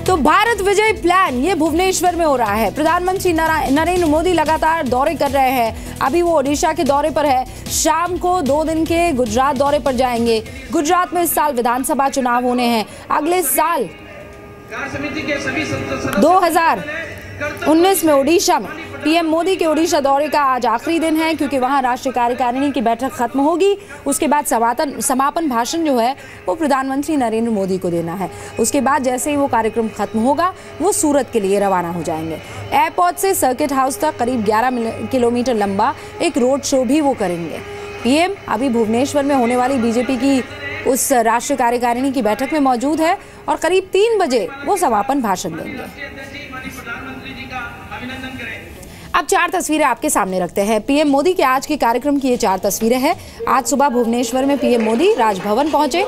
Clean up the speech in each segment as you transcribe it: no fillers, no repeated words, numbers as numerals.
तो भारत विजय प्लान ये भुवनेश्वर में हो रहा है। प्रधानमंत्री नरेंद्र मोदी लगातार दौरे कर रहे हैं। अभी वो ओडिशा के दौरे पर है। शाम को 2 दिन के गुजरात दौरे पर जाएंगे। गुजरात में इस साल विधानसभा चुनाव होने हैं। अगले साल 2019 में ओडिशा में पीएम मोदी के ओडिशा दौरे का आज आखिरी दिन है, क्योंकि वहां राष्ट्रीय कार्यकारिणी की बैठक खत्म होगी। उसके बाद समापन भाषण जो है वो प्रधानमंत्री नरेंद्र मोदी को देना है। उसके बाद जैसे ही वो कार्यक्रम खत्म होगा वो सूरत के लिए रवाना हो जाएंगे। एयरपोर्ट से सर्किट हाउस तक करीब 11 किलोमीटर लंबा एक रोड शो भी वो करेंगे। पीएम अभी भुवनेश्वर में होने वाली बीजेपी की उस राष्ट्रीय कार्यकारिणी की बैठक में मौजूद है और करीब 3 बजे वो समापन भाषण देंगे। अब 4 तस्वीरें आपके सामने रखते हैं। पीएम मोदी के आज के कार्यक्रम की ये 4 तस्वीरें हैं। आज सुबह भुवनेश्वर में पीएम मोदी राजभवन पहुंचे,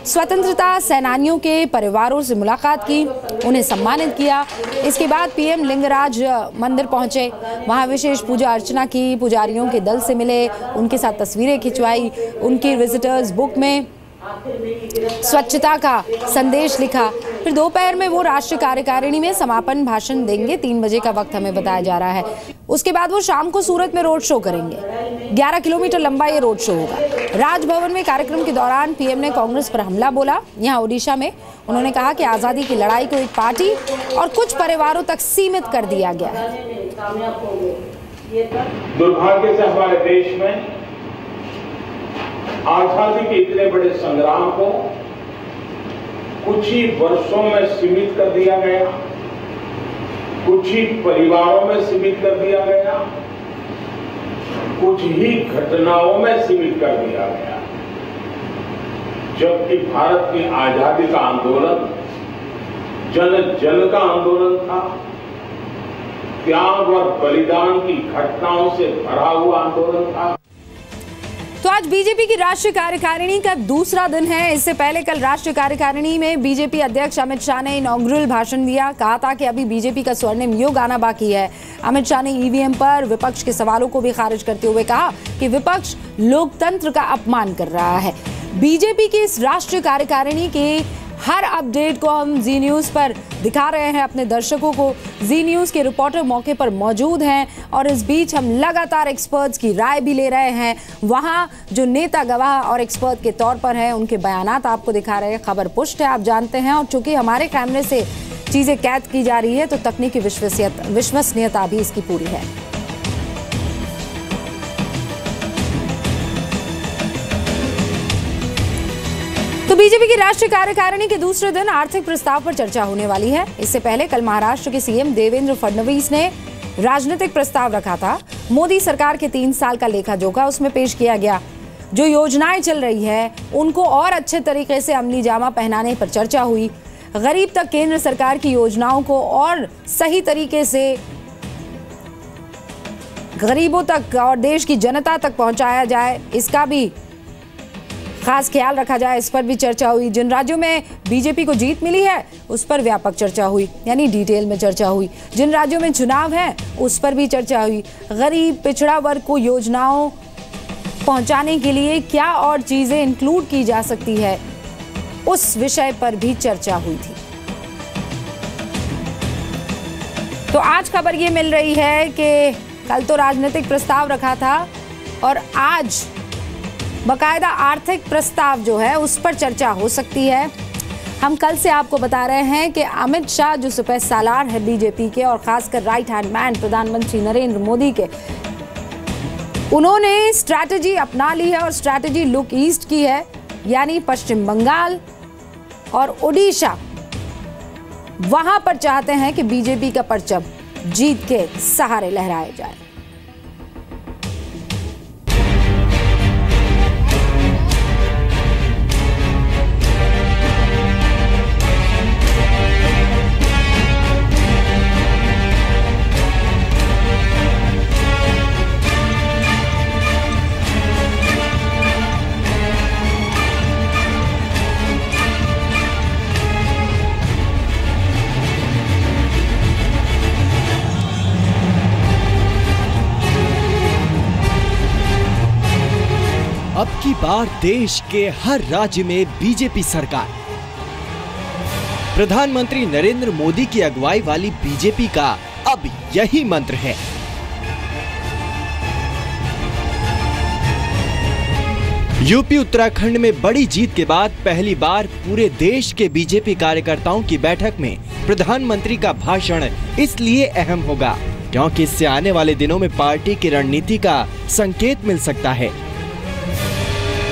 स्वतंत्रता सेनानियों के परिवारों से मुलाकात की, उन्हें सम्मानित किया। इसके बाद पीएम लिंगराज मंदिर पहुंचे, वहां विशेष पूजा अर्चना की, पुजारियों के दल से मिले, उनके साथ तस्वीरें खिंचवाई, उनकी विजिटर्स बुक में स्वच्छता का संदेश लिखा। फिर दोपहर में वो राष्ट्रीय कार्यकारिणी में समापन भाषण देंगे। 3 बजे का वक्त हमें बताया जा रहा है। उसके बाद वो शाम को सूरत में रोड शो करेंगे। 11 किलोमीटर लंबा ये रोड शो होगा। राजभवन में कार्यक्रम के दौरान पीएम ने कांग्रेस पर हमला बोला। यहाँ ओडिशा में उन्होंने कहा कि आजादी की लड़ाई को एक पार्टी और कुछ परिवारों तक सीमित कर दिया गया है। दुर्भाग्य से हमारे देश में आजादी के इतने बड़े संग्राम को कुछ ही वर्षों में सीमित कर दिया गया, कुछ ही परिवारों में सीमित कर दिया गया, कुछ ही घटनाओं में सीमित कर दिया गया। जबकि भारत की आजादी का आंदोलन जन जन का आंदोलन था, त्याग और बलिदान की घटनाओं से भरा हुआ आंदोलन था। तो आज बीजेपी की राष्ट्रीय कार्यकारिणी का दूसरा दिन है। इससे पहले कल राष्ट्रीय कार्यकारिणी में बीजेपी अध्यक्ष अमित शाह ने इनॉग्रल भाषण दिया। कहा था कि अभी बीजेपी का स्वर्णिम युग आना बाकी है। अमित शाह ने ईवीएम पर विपक्ष के सवालों को भी खारिज करते हुए कहा कि विपक्ष लोकतंत्र का अपमान कर रहा है। बीजेपी की इस राष्ट्रीय कार्यकारिणी के हर अपडेट को हम जी न्यूज़ पर दिखा रहे हैं अपने दर्शकों को। जी न्यूज़ के रिपोर्टर मौके पर मौजूद हैं और इस बीच हम लगातार एक्सपर्ट्स की राय भी ले रहे हैं। वहां जो नेता गवाह और एक्सपर्ट के तौर पर हैं उनके बयानात आपको दिखा रहे हैं। खबर पुष्ट है, आप जानते हैं, और चूंकि हमारे कैमरे से चीज़ें कैद की जा रही है तो तकनीकी विश्वसनीयता भी इसकी पूरी है। तो बीजेपी की राष्ट्रीय कार्यकारिणी के दूसरे दिन आर्थिक प्रस्ताव पर चर्चा होने वाली है। इससे पहले कल महाराष्ट्र के सीएम देवेंद्र फडणवीस ने राजनीतिक प्रस्ताव रखा था। मोदी सरकार के 3 साल का लेखा जोखा उसमें पेश किया गया। जो योजनाएं चल रही है उनको और अच्छे तरीके से अमली जामा पहनाने पर चर्चा हुई। गरीब तक केंद्र सरकार की योजनाओं को और सही तरीके से गरीबों तक और देश की जनता तक पहुंचाया जाए, इसका भी खास ख्याल रखा जाए, इस पर भी चर्चा हुई। जिन राज्यों में बीजेपी को जीत मिली है उस पर व्यापक चर्चा हुई, यानी डिटेल में चर्चा हुई। जिन राज्यों में चुनाव है उस पर भी चर्चा हुई। गरीब पिछड़ा वर्ग को योजनाओं पहुंचाने के लिए क्या और चीजें इंक्लूड की जा सकती है, उस विषय पर भी चर्चा हुई थी। तो आज खबर ये मिल रही है कि कल तो राजनीतिक प्रस्ताव रखा था और आज बकायदा आर्थिक प्रस्ताव जो है उस पर चर्चा हो सकती है। हम कल से आपको बता रहे हैं कि अमित शाह जो सुपह सालार है बीजेपी के और खासकर राइट हैंड मैन प्रधानमंत्री नरेंद्र मोदी के, उन्होंने स्ट्रैटेजी अपना ली है और स्ट्रैटेजी लुक ईस्ट की है, यानी पश्चिम बंगाल और ओडिशा। वहां पर चाहते हैं कि बीजेपी का परचम जीत के सहारे लहराया जाए। अब की बार देश के हर राज्य में बीजेपी सरकार। प्रधानमंत्री नरेंद्र मोदी की अगुवाई वाली बीजेपी का अब यही मंत्र है। यूपी उत्तराखंड में बड़ी जीत के बाद पहली बार पूरे देश के बीजेपी कार्यकर्ताओं की बैठक में प्रधानमंत्री का भाषण इसलिए अहम होगा क्योंकि इससे आने वाले दिनों में पार्टी की रणनीति का संकेत मिल सकता है।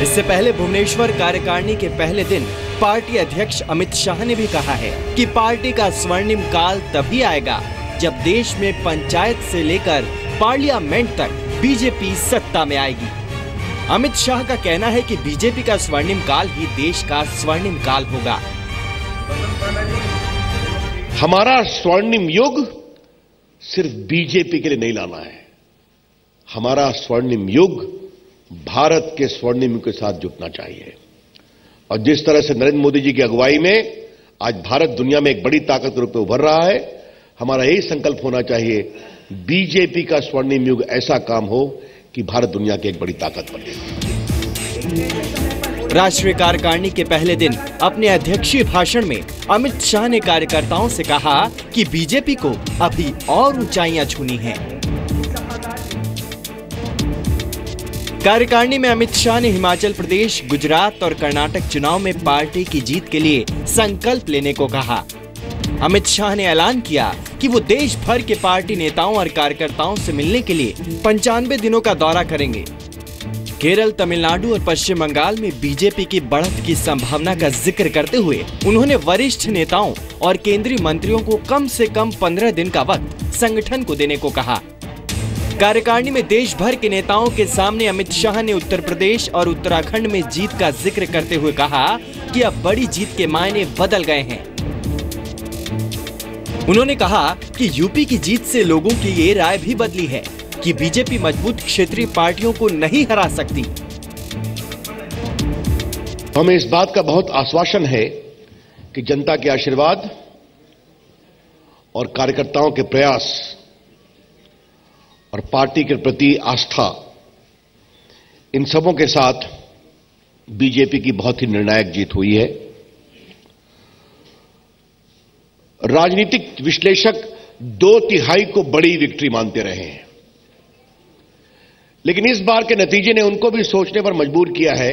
इससे पहले भुवनेश्वर कार्यकारिणी के पहले दिन पार्टी अध्यक्ष अमित शाह ने भी कहा है कि पार्टी का स्वर्णिम काल तभी आएगा जब देश में पंचायत से लेकर पार्लियामेंट तक बीजेपी सत्ता में आएगी। अमित शाह का कहना है कि बीजेपी का स्वर्णिम काल ही देश का स्वर्णिम काल होगा। हमारा स्वर्णिम युग सिर्फ बीजेपी के लिए नहीं लाना है, हमारा स्वर्णिम युग भारत के स्वर्णिम युग के साथ जुटना चाहिए। और जिस तरह से नरेंद्र मोदी जी की अगुवाई में आज भारत दुनिया में एक बड़ी ताकत के रूप में उभर रहा है, हमारा यही संकल्प होना चाहिए बीजेपी का स्वर्णिम युग ऐसा काम हो कि भारत दुनिया की एक बड़ी ताकत बने। राष्ट्रीय कार्यकारिणी के पहले दिन अपने अध्यक्षीय भाषण में अमित शाह ने कार्यकर्ताओं से कहा कि बीजेपी को अभी और ऊंचाइयां छूनी हैं। कार्यकारिणी में अमित शाह ने हिमाचल प्रदेश, गुजरात और कर्नाटक चुनाव में पार्टी की जीत के लिए संकल्प लेने को कहा। अमित शाह ने ऐलान किया कि वो देश भर के पार्टी नेताओं और कार्यकर्ताओं से मिलने के लिए 95 दिनों का दौरा करेंगे। केरल, तमिलनाडु और पश्चिम बंगाल में बीजेपी की बढ़त की संभावना का जिक्र करते हुए उन्होंने वरिष्ठ नेताओं और केंद्रीय मंत्रियों को कम से कम 15 दिन का वक्त संगठन को देने को कहा। कार्यकारिणी में देश भर के नेताओं के सामने अमित शाह ने उत्तर प्रदेश और उत्तराखंड में जीत का जिक्र करते हुए कहा कि अब बड़ी जीत के मायने बदल गए हैं। उन्होंने कहा कि यूपी की जीत से लोगों की ये राय भी बदली है कि बीजेपी मजबूत क्षेत्रीय पार्टियों को नहीं हरा सकती। हमें इस बात का बहुत आश्वासन है कि जनता के आशीर्वाद और कार्यकर्ताओं के प्रयास और पार्टी के प्रति आस्था, इन सबों के साथ बीजेपी की बहुत ही निर्णायक जीत हुई है। राजनीतिक विश्लेषक 2/3 को बड़ी विक्ट्री मानते रहे हैं, लेकिन इस बार के नतीजे ने उनको भी सोचने पर मजबूर किया है